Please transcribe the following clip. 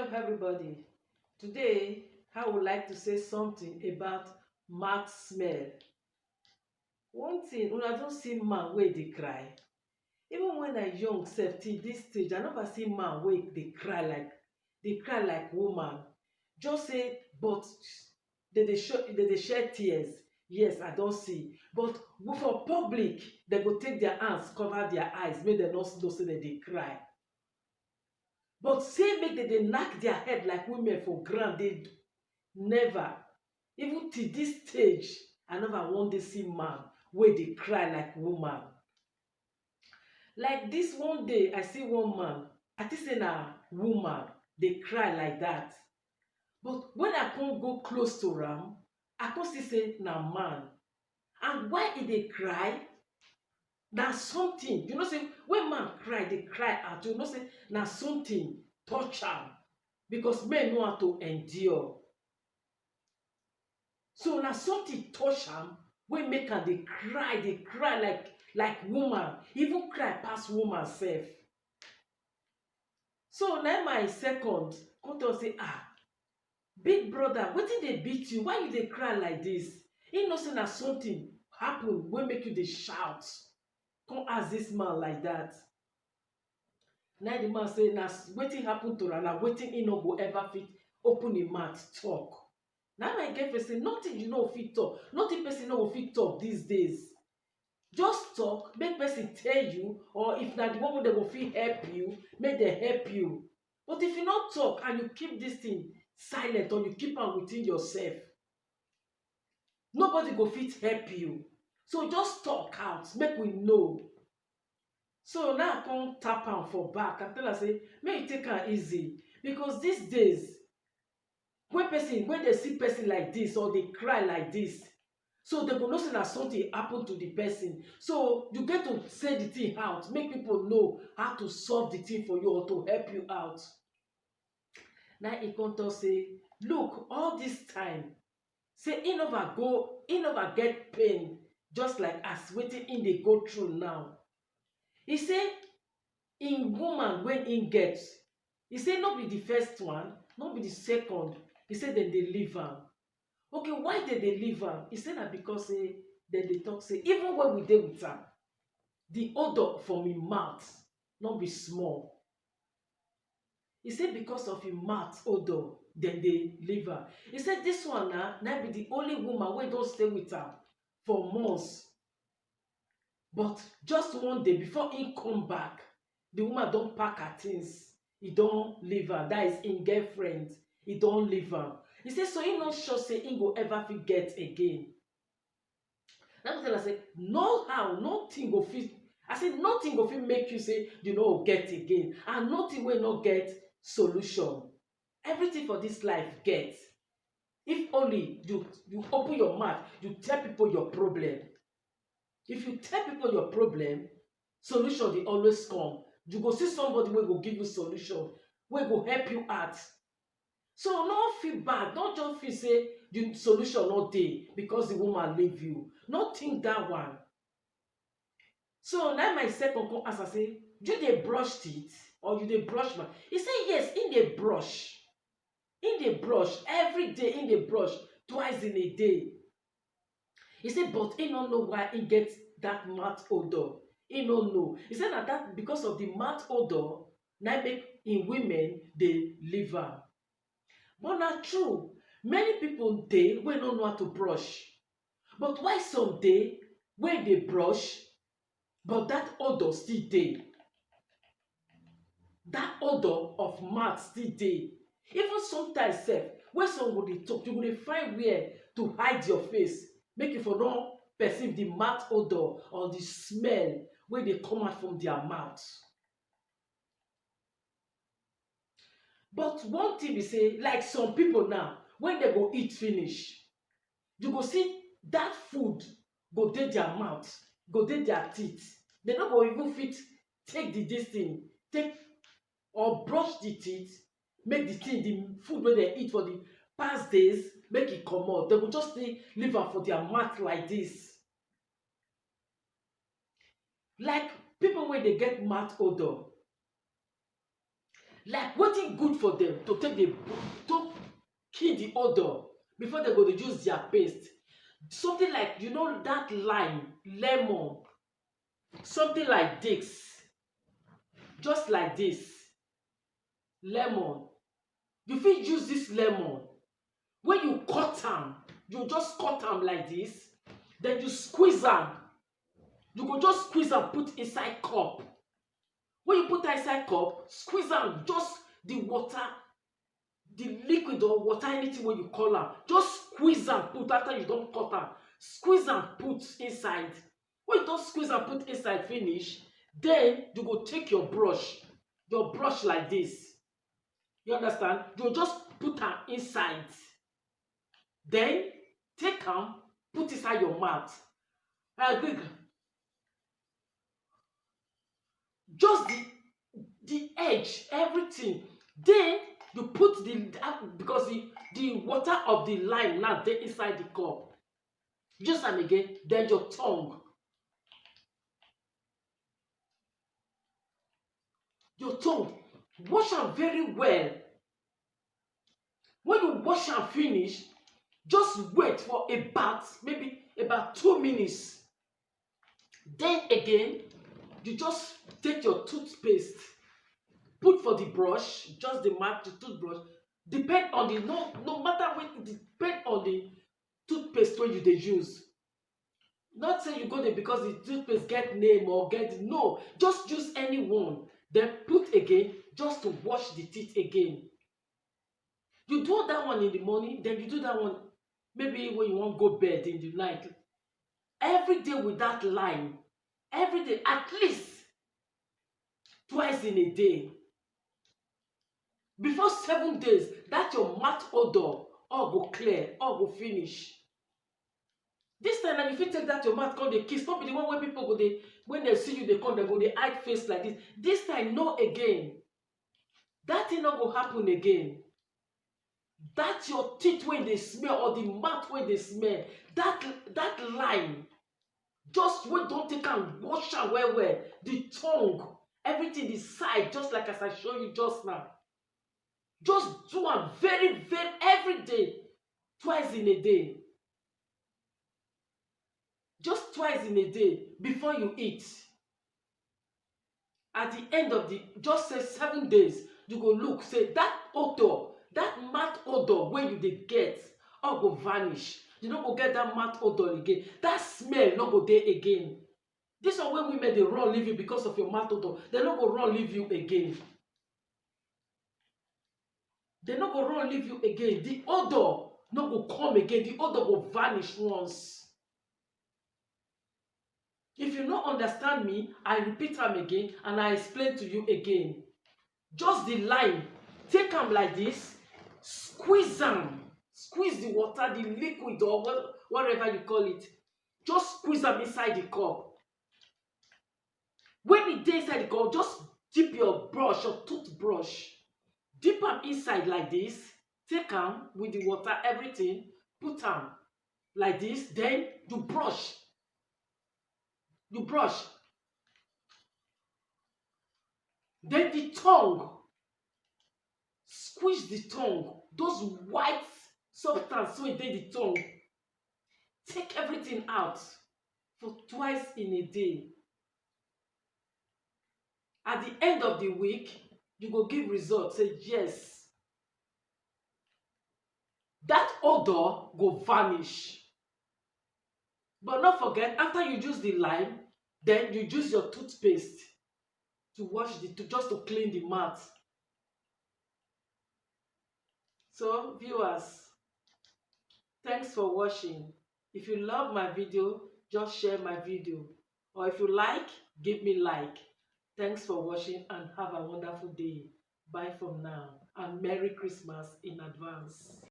Hello, everybody. Today, I would like to say something about mouth smell. One thing, when I don't see man wey dey cry, even when I young sef till this stage, I never see man wey dey cry like woman. Just say, but they dey shed tears. Yes, I don see. But for public, they go take their hands cover their eyes, make dem no know say dem dey cry. But say make dem dey knack their head like women for ground, they never. Even till this stage, I never wan dey see man wey dey cry like woman. Like this one day, I see one man, I think say na woman dey cry like that. But when I come go close to am, I come see say na man. And why e dey cry? Na something, say when man cry, dey cry out, say na something touch am, because men know how to endure. So na something touch am wey make am dey cry like woman, even cry pass woman sef. So na my second come talk say, big brother, wetin dey beat you? Why you dey cry like this? He know say na something happen wey make you dey shout. Come ask this man like that. Na the man say na wetin happen to am, na wetin he no go ever fit open him mouth talk. Na my girlfriend say nothing you no fit talk, nothing person no go fit talk these days. Just talk, make person tell you, or if na the one wey dem go fit help you, make dem help you. But if you no talk and you keep this thing silent, or you keep am within yourself, nobody go fit help you. So just talk out, make we know. So now I come tap am for back and tell am say make you take am easy, because these days when dem see person like this or dey cry like this, so dem go know say na something happen to the person. So you get to say the thing out, make people know how to solve the thing for you or to help you out. Na he come talk say, look, all this time, say he never get pain just like as wetin he dey go through now. He say im woman wey im get, he say no be the first one, no be the second. He say dem dey leave am. Okay, why dem dey leave am? He say na because say dem dey talk say even when we dey with am, the odour from im mouth no be small. He say because of im mouth odour, dem dey leave am. He say this one na be the only woman wey don stay with am for months. But just one day before he come back, the woman don pack her things. He don leave am. That is im girlfriend. He don leave am. He say so he no sure say he go ever fit get again. Na me tell am say no how, nothing go fit. I say nothing go fit make you say you no go get again, and nothing wey no get solution. Everything for this life get. If only you open your mouth, you tell people your problem. If you tell people your problem, solution dey always come. You go see somebody wey go give you solution, wey go help you out. So no feel bad, no just feel say the solution no dey because the woman leave you. No think that one. So na my second come ask am say, you dey brush teeth or you dey brush mouth? He say yes, he dey brush. He dey brush every day. He dey brush twice in a day. He say but he no know why he get that mouth odour. He no know. He say na that because of the mouth odour na make im women dey leave am. But na true, many people dey wey no know how to brush. But why some dey wey dey brush, but that odour still dey. That odour of mouth still dey. Even sometimes sef, when some go dey talk, you go dey find where to hide your face, make you for no perceive the mouth odour or the smell wey dey come out from their mouth. But one thing be say, like some people now, when they go eat finish, you go see that food go dey their mouth, go dey their teeth. They no go even fit take this thing, take or brush the teeth, make the food wey dem eat for the past days, make e comot. They go just leave am for their mouth like this. Like people wey dey get mouth odour, like wetin good for them to take the to kill the odor before they go dey use their paste. Something like, you know, that lime, lemon, something like this, just like this lemon. You fit use this lemon, when you cut am, you just cut am like this, then you squeeze am. You go just squeeze am put inside cup. When you put am inside cup, squeeze am, just the water, the liquid or water, anything wey you call am, just squeeze am put after you don cut am. Squeeze am put inside. When you don squeeze am put inside finish, then you go take your brush like this. You understand? You go just put am inside. Then take am put inside your mouth. Quick, just the edge, everything. Then you put because the water of the lime now dey inside the cup. Use am again. Then your tongue. Wash am very well. When you wash am finish, just wait for maybe about 2 minutes. Then again, you just take your toothpaste, put for the brush, just the toothbrush. Depend on the no matter wetin, depend on the toothpaste wey you dey use. Not say you go there because the toothpaste get name or get, no, just use any one. Then put again, just to wash the teeth again. You do that one in the morning, then you do that one maybe when you wan go bed in the night. Every day with that lime, every day, at least twice in a day. Before 7 days, that your mouth odor all go clear, all go finish. This time na you fit take that your mouth come dey kiss. No be the one wey people go dey, when they see you dey come, they go dey hide face like this. This time no again. That thing no go happen again. That your teeth wey dey smell or the mouth wey dey smell, that lime, just wey don take am wash am well well. The tongue, everything, the side, just like as I show you just now. Just do am very very every day, twice in a day. Just twice in a day before you eat. At the end of just say 7 days, you go look, say that odor, that mouth odor wey you dey get, all go vanish. You no go get that mouth odor again. That smell no go dey again. This one wey women dey run leave you because of your mouth odor, they no go run leave you again. They no go run leave you again. The odor no go come again. The odor go vanish once. If you no understand me, I repeat am again and I explain to you again. Just the lime, take am like this, squeeze am, squeeze the water, the liquid or whatever you call it. Just squeeze am inside the cup. When e dey inside the cup, just dip your brush or toothbrush, dip am inside like this, take am with the water, everything, put am like this, then you brush. Then the tongue, squeeze the tongue, those white substance wey dey the tongue, take everything out for twice in a day. At the end of the week, you go give result, say yes, that odor go vanish. But not forget, after you use the lime, then you use your toothpaste to wash just to clean the mouth. So viewers, thanks for watching. If you love my video, just share my video, or if you like, give me like. Thanks for watching and have a wonderful day. Bye from now, and Merry Christmas in advance.